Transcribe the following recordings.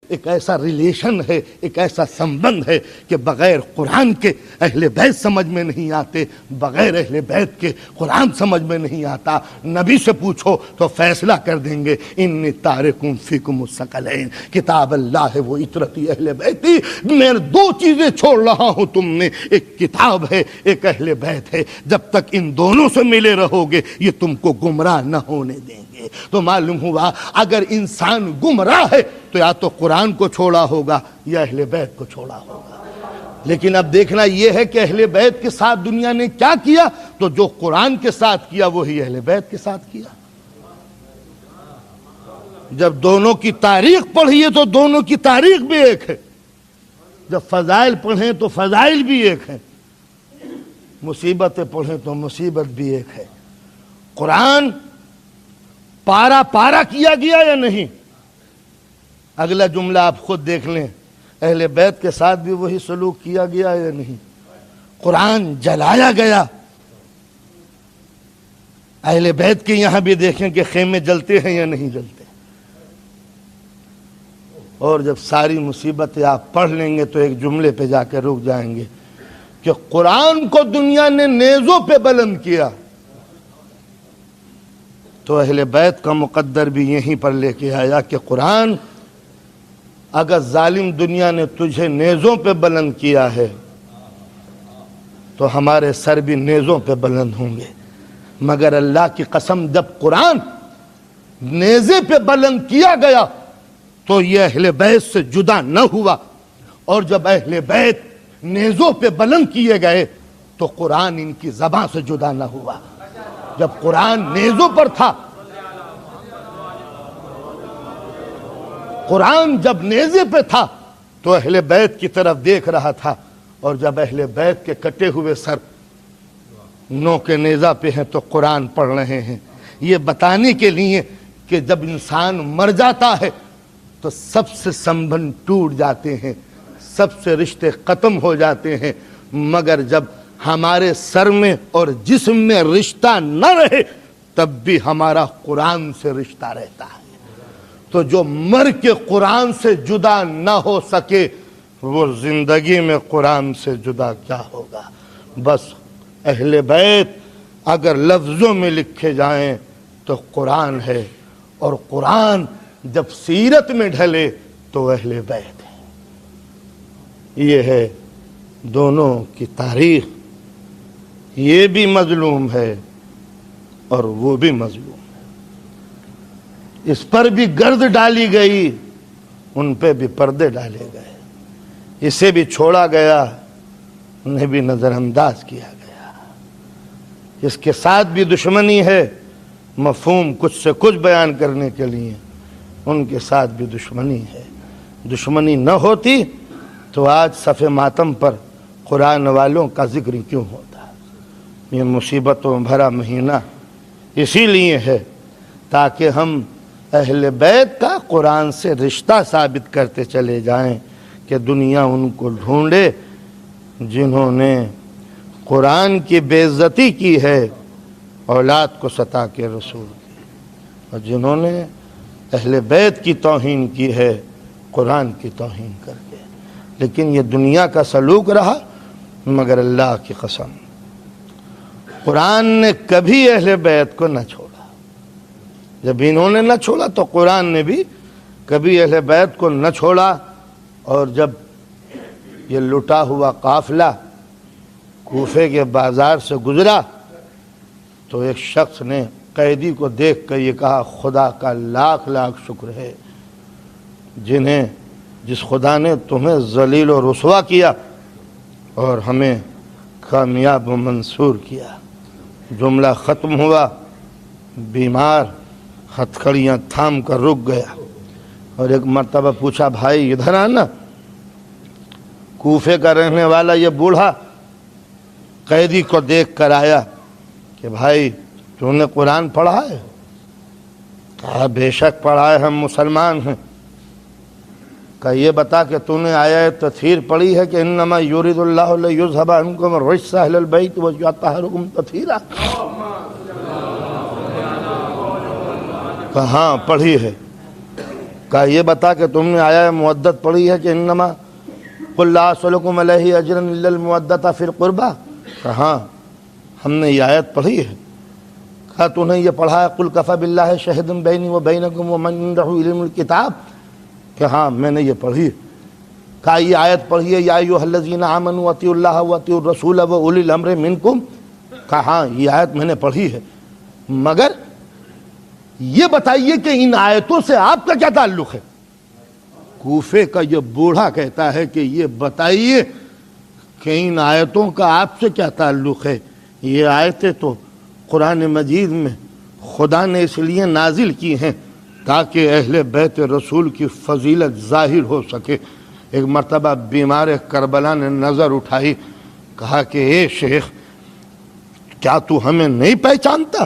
ایک ایسا ریلیشن ہے، ایک ایسا سمبند ہے کہ بغیر قرآن کے اہل بیت سمجھ میں نہیں آتے، بغیر اہل بیت کے قرآن سمجھ میں نہیں آتا۔ نبی سے پوچھو تو فیصلہ کر دیں گے، انی تارکم فیکم الثقلین، کتاب اللہ ہے وہ عترتی اہل بیتی، میں دو چیزیں چھوڑ رہا ہوں تم میں، ایک کتاب ہے، ایک اہل بیت ہے، جب تک ان دونوں سے ملے رہو گے یہ تم کو گمراہ نہ ہونے دیں گے۔ تو معلوم ہوا اگر انسان گمراہ ہے تو یا تو قرآن کو چھوڑا ہوگا یا اہل بیت کو چھوڑا ہوگا۔ لیکن اب دیکھنا یہ ہے کہ اہل بیت کے ساتھ دنیا نے کیا کیا، تو جو قرآن کے ساتھ کیا وہی اہل بیت کے ساتھ کیا۔ جب دونوں کی تاریخ پڑھیے تو دونوں کی تاریخ بھی ایک ہے، جب فضائل پڑھیں تو فضائل بھی ایک ہیں، مصیبتیں پڑھیں تو مصیبت بھی ایک ہے۔ قرآن پارا پارا کیا گیا یا نہیں؟ اگلا جملہ آپ خود دیکھ لیں، اہل بیت کے ساتھ بھی وہی سلوک کیا گیا یا نہیں؟ قرآن جلایا گیا، اہل بیت کے یہاں بھی دیکھیں کہ خیمے جلتے ہیں یا نہیں جلتے۔ اور جب ساری مصیبتیں آپ پڑھ لیں گے تو ایک جملے پہ جا کے رک جائیں گے کہ قرآن کو دنیا نے نیزوں پہ بلند کیا تو اہل بیت کا مقدر بھی یہیں پر لے کے آیا کہ قرآن اگر ظالم دنیا نے تجھے نیزوں پہ بلند کیا ہے تو ہمارے سر بھی نیزوں پہ بلند ہوں گے، مگر اللہ کی قسم جب قرآن نیزے پہ بلند کیا گیا تو یہ اہل بیت سے جدا نہ ہوا، اور جب اہل بیت نیزوں پہ بلند کیے گئے تو قرآن ان کی زبان سے جدا نہ ہوا۔ جب قرآن نیزوں پر تھا، قرآن جب نیزے پہ تھا تو اہل بیت کی طرف دیکھ رہا تھا، اور جب اہل بیت کے کٹے ہوئے سر نو کے نیزہ پہ ہیں تو قرآن پڑھ رہے ہیں، یہ بتانے کے لیے کہ جب انسان مر جاتا ہے تو سب سے سنبندھ ٹوٹ جاتے ہیں، سب سے رشتے ختم ہو جاتے ہیں، مگر جب ہمارے سر میں اور جسم میں رشتہ نہ رہے تب بھی ہمارا قرآن سے رشتہ رہتا ہے۔ تو جو مر کے قرآن سے جدا نہ ہو سکے وہ زندگی میں قرآن سے جدا کیا ہوگا؟ بس اہل بیت اگر لفظوں میں لکھے جائیں تو قرآن ہے، اور قرآن جب سیرت میں ڈھلے تو اہل بیت ہے۔ یہ ہے دونوں کی تاریخ، یہ بھی مظلوم ہے اور وہ بھی مظلوم ہے، اس پر بھی گرد ڈالی گئی، ان پہ بھی پردے ڈالے گئے، اسے بھی چھوڑا گیا، انہیں بھی نظر انداز کیا گیا، اس کے ساتھ بھی دشمنی ہے، مفہوم کچھ سے کچھ بیان کرنے کے لیے ان کے ساتھ بھی دشمنی ہے۔ دشمنی نہ ہوتی تو آج صف ماتم پر قرآن والوں کا ذکر کیوں ہوتا؟ یہ مصیبتوں بھرا مہینہ اسی لیے ہے تاکہ ہم اہل بیت کا قرآن سے رشتہ ثابت کرتے چلے جائیں کہ دنیا ان کو ڈھونڈے جنہوں نے قرآن کی بے عزتی کی ہے اولاد کو ستا کے رسول کی، اور جنہوں نے اہل بیت کی توہین کی ہے قرآن کی توہین کر کے۔ لیکن یہ دنیا کا سلوک رہا، مگر اللہ کی قسم قرآن نے کبھی اہل بیت کو نہ چھوڑا۔ جب انہوں نے نہ چھوڑا تو قرآن نے بھی کبھی اہل بیت کو نہ چھوڑا۔ اور جب یہ لٹا ہوا قافلہ کوفے کے بازار سے گزرا تو ایک شخص نے قیدی کو دیکھ کر یہ کہا، خدا کا لاکھ لاکھ شکر ہے جس خدا نے تمہیں ذلیل و رسوا کیا اور ہمیں کامیاب و منصور کیا۔ جملہ ختم ہوا، بیمار ہتھکڑیاں تھام کر رک گیا، اور ایک مرتبہ پوچھا، بھائی ادھر آنا۔ کوفے کا رہنے والا یہ بوڑھا قیدی کو دیکھ کر آیا کہ بھائی تو نے قرآن پڑھا ہے؟ کہا بے شک پڑھا ہے، ہم مسلمان ہیں۔ کہا یہ بتا کہ تو نے آیت تطہیر پڑھی ہے کہ انما یرید اللہ لیذھب عنکم الرجس اہل البیت ویطہرکم تطہیرا؟ کہا ہاں پڑھی ہے۔ کہا یہ بتا کہ تم نے آیا مودت پڑھی ہے کہ انما قل لا اسألکم علیہ اجرا الا المودۃ فی القربى؟ کہا ہاں ہم نے یہ آیت پڑھی ہے۔ کہا تو نے یہ پڑھا ہے قل کفی باللہ شہیدا بینی و بینکم ومن عندہ علم الکتاب؟ کہ ہاں میں نے یہ پڑھی ہے۔ کہا یہ آیت پڑھی ہے یا ایھا الذین آمنوا اطیعوا اللہ واطیعوا الرسول واولی الامر منکم؟ کہا ہاں یہ آیت میں نے پڑھی ہے، مگر یہ بتائیے کہ ان آیتوں سے آپ کا کیا تعلق ہے؟ کوفے کا یہ بوڑھا کہتا ہے کہ یہ بتائیے کہ ان آیتوں کا آپ سے کیا تعلق ہے؟ یہ آیتیں تو قرآن مجید میں خدا نے اس لیے نازل کی ہیں تاکہ اہل بیت رسول کی فضیلت ظاہر ہو سکے۔ ایک مرتبہ بیمار کربلا نے نظر اٹھائی، کہا کہ اے شیخ کیا تو ہمیں نہیں پہچانتا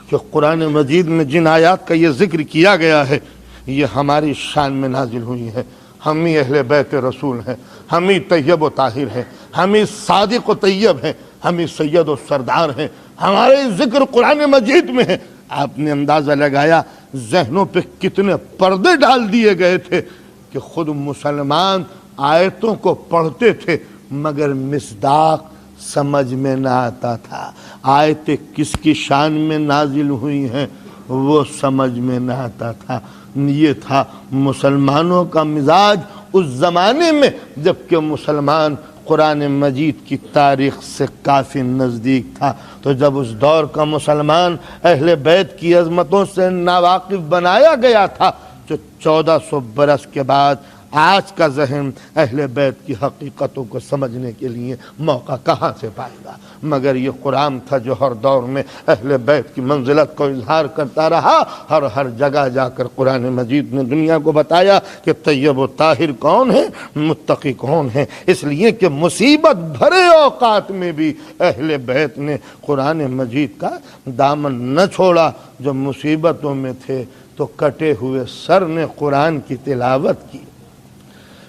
کہ قرآن مجید میں جن آیات کا یہ ذکر کیا گیا ہے یہ ہماری شان میں نازل ہوئی ہے؟ ہم ہی اہل بیت رسول ہیں، ہم ہی طیب و طاہر ہیں، ہم ہی صادق و طیب ہیں، ہم ہی سید و سردار ہیں، ہمارے ذکر قرآن مجید میں ہے۔ آپ نے اندازہ لگایا ذہنوں پہ کتنے پردے ڈال دیے گئے تھے کہ خود مسلمان آیتوں کو پڑھتے تھے مگر مصداق سمجھ میں نہ آتا تھا، آیتیں کس کی شان میں نازل ہوئی ہیں وہ سمجھ میں نہ آتا تھا۔ یہ تھا مسلمانوں کا مزاج اس زمانے میں جبکہ مسلمان قرآن مجید کی تاریخ سے کافی نزدیک تھا۔ تو جب اس دور کا مسلمان اہل بیت کی عظمتوں سے ناواقف بنایا گیا تھا تو 1400 برس کے بعد آج کا ذہن اہل بیت کی حقیقتوں کو سمجھنے کے لیے موقع کہاں سے پائے گا؟ مگر یہ قرآن تھا جو ہر دور میں اہل بیت کی منزلت کو اظہار کرتا رہا۔ ہر جگہ جا کر قرآن مجید نے دنیا کو بتایا کہ طیب و طاہر کون ہے، متقی کون ہے۔ اس لیے کہ مصیبت بھرے اوقات میں بھی اہل بیت نے قرآن مجید کا دامن نہ چھوڑا۔ جب مصیبتوں میں تھے تو کٹے ہوئے سر نے قرآن کی تلاوت کی،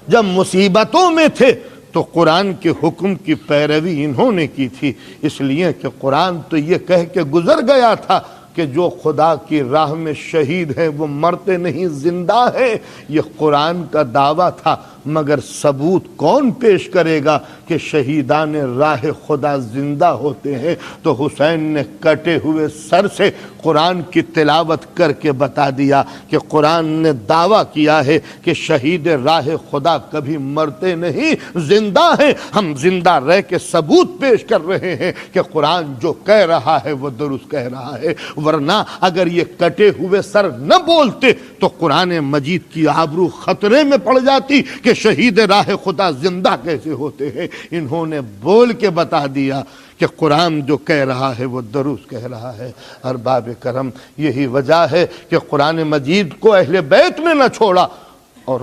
جب مصیبتوں میں تھے تو قرآن کے حکم کی پیروی انہوں نے کی تھی۔ اس لیے کہ قرآن تو یہ کہہ کے گزر گیا تھا کہ جو خدا کی راہ میں شہید ہیں وہ مرتے نہیں زندہ ہیں۔ یہ قرآن کا دعویٰ تھا، مگر ثبوت کون پیش کرے گا کہ شہیدان راہ خدا زندہ ہوتے ہیں؟ تو حسین نے کٹے ہوئے سر سے قرآن کی تلاوت کر کے بتا دیا کہ قرآن نے دعویٰ کیا ہے کہ شہید راہ خدا کبھی مرتے نہیں زندہ ہیں۔ ہم زندہ رہ کے ثبوت پیش کر رہے ہیں کہ قرآن جو کہہ رہا ہے وہ درست کہہ رہا ہے، ورنہ اگر یہ کٹے ہوئے سر نہ بولتے تو قرآن مجید کی آبرو خطرے میں پڑ جاتی کہ شہید راہ خدا زندہ کیسے ہوتے ہیں۔ انہوں نے بول کے بتا دیا کہ قرآن جو کہہ رہا ہے وہ درست کہہ رہا ہے۔ ارباب کرم، یہی وجہ ہے کہ قرآن مجید کو اہل بیت نے نہ چھوڑا اور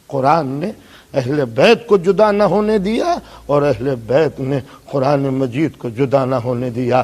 قرآن نے اہل بیت کو جدا نہ ہونے دیا اور اہل بیت نے قرآن مجید کو جدا نہ ہونے دیا۔